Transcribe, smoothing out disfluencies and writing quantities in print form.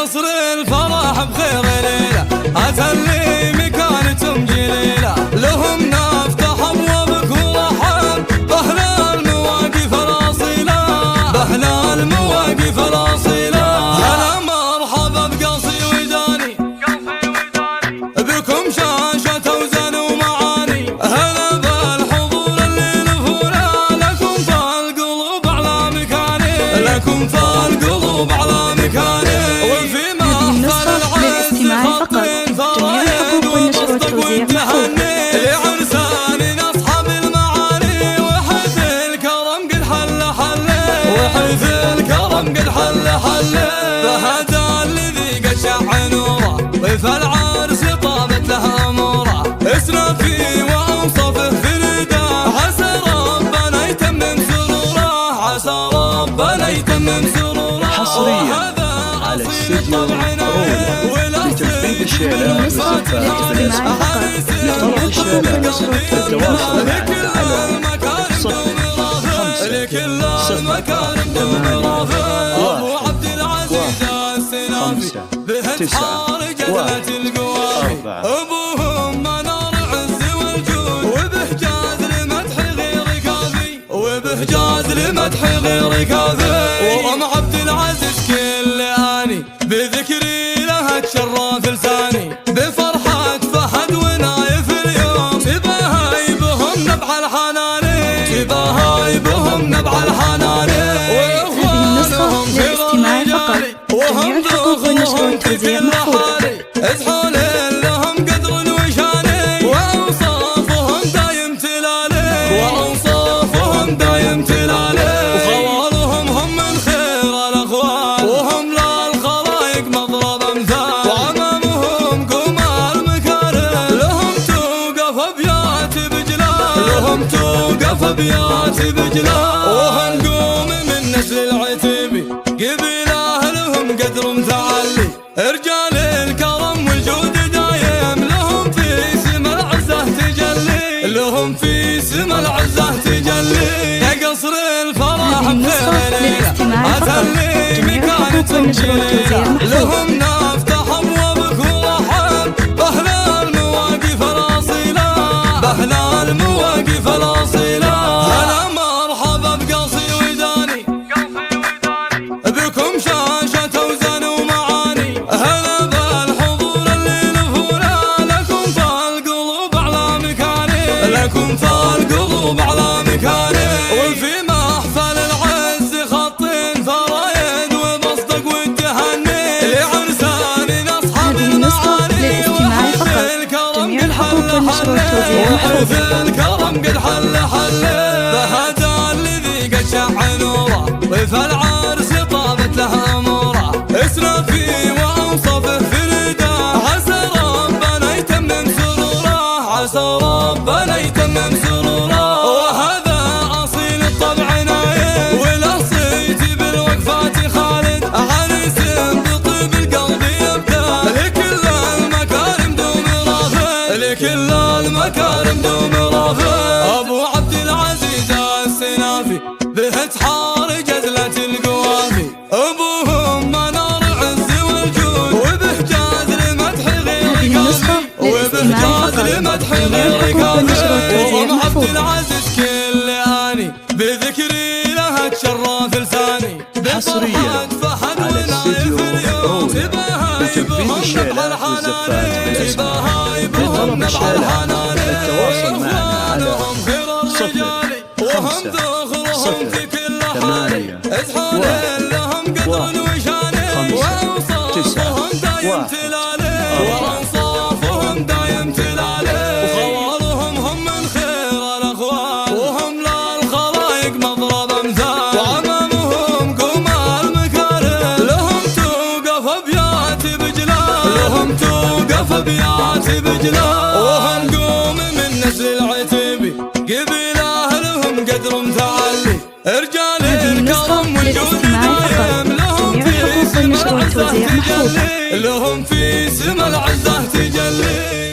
قصر الفرح بخير ليلة أتلي مكانتهم جليلة لهم نفتح أبوابك ورحب بأهل المواقف الأصيلة بأهل المواقف الأصيلة هلا مرحبا بقصي وداني بكم شاشة وزن ومعاني هلا بالحضور اللي لفونا لكم فالقلوب على مكاني لكم فالقلوب على مكاني وفي محفل العز خطين فرايد وبسطك والتهني لعرسان أصحاب المعاني وحيث الكرم قد حل وحيث الكرم قد حل فهذا الذي قد شع نوره ضيف العرس طابت له أموره اسرى فيه وأوصفه فريدا عسى ربنا يتمم سروره عسى ربنا يتمم سروره حصريا على استديو رؤيا لتنفيذ الشيلات والزفات بالإسماء لطرح الشيلات والتواصل معنا على 05 أبوهم منار عز والجود وبهجاز لمدح غير كافي وبهجاز لمدح غير كافي وأم عبد العزيز كل آني بذكري لها تشرف لساني بفرحة فهد ونايف اليوم تباهي بهم نبع الحناني تباهي بهم نبع الحناني هذه النسخة للاستماع فقط. جميع الحقوق والنشر والتوزيع محفوظة. ازحول لهم قدر وشاني واوصافهم دايم تلالي واوصافهم دايم تلالي وخوالهم هم من خير الاخوان وهم للخلايق مضرب امثال وامامهم قوم المكارم لهم توقف ابيات بجلال لهم توقف ابيات بجلال وهنقوم من نسل العتيبي قبيله لهم قدر متعلي رجال الكرم والجود دايم لهم في سما العزة تجلي لهم في سما العزة تجلي يا قصر الفرح بخير ليلة أتلي مكانتهم جليلة لهم نفتح أبوابك ورحب بأهل المواقف الأصيلة بأهل المواقف الأصيلة هلا مرحبا بقصي وداني بكم شاشة وزن ومعاني هلا بالحضور اللي لفونا لكم فالقلوب على مكاني لكم فالقلوب على مكاني وفي محفل العز خطين فرايد وبسطك والتهني لعرسان أصحاب المعاني وحيث الكرم قد وحيث الكرم قد حل فهذا الذي قد شع نوره ضيف العرس طابت له أموره اسرى فيه وأوصفه فريدا عسى ربنا يتمم سروره عسى ربنا يتمم سروره وهذا أصيل الطبع نايم وله صيت بالوقفات خالد عريس بطيب القلب يبدأ لكل المكارم دوم رافع لكل المكارم دوم رافع أبو عبد العزيز السنافي بهت حار جزلة القوافي أبوهم منار عز والجود وبهجاز لمدح غير كافي وبهجاز لمدح غير كافي وأم عبد العزيز كل آني بذكري لها تشرف لساني حصريا على استديو رؤيا لتنفيذ الشيلات والزفات بالإسماء لطلب الشيلات التواصل معنا على 05 8 وأوصافهم دايم تلالي وخوالهم هم من خير الأخوان وهم للخلايق مضرب أمثال وأمامهم قوم المكارم لهم توقف أبيات بجلال لهم توقف أبيات بجلال وهنقوم من نسل العتيبي قبيله لهم قدر متعلي رجال الكرم والجود دايم لهم في سما العزة تجلي لهم في سما العزة تجلي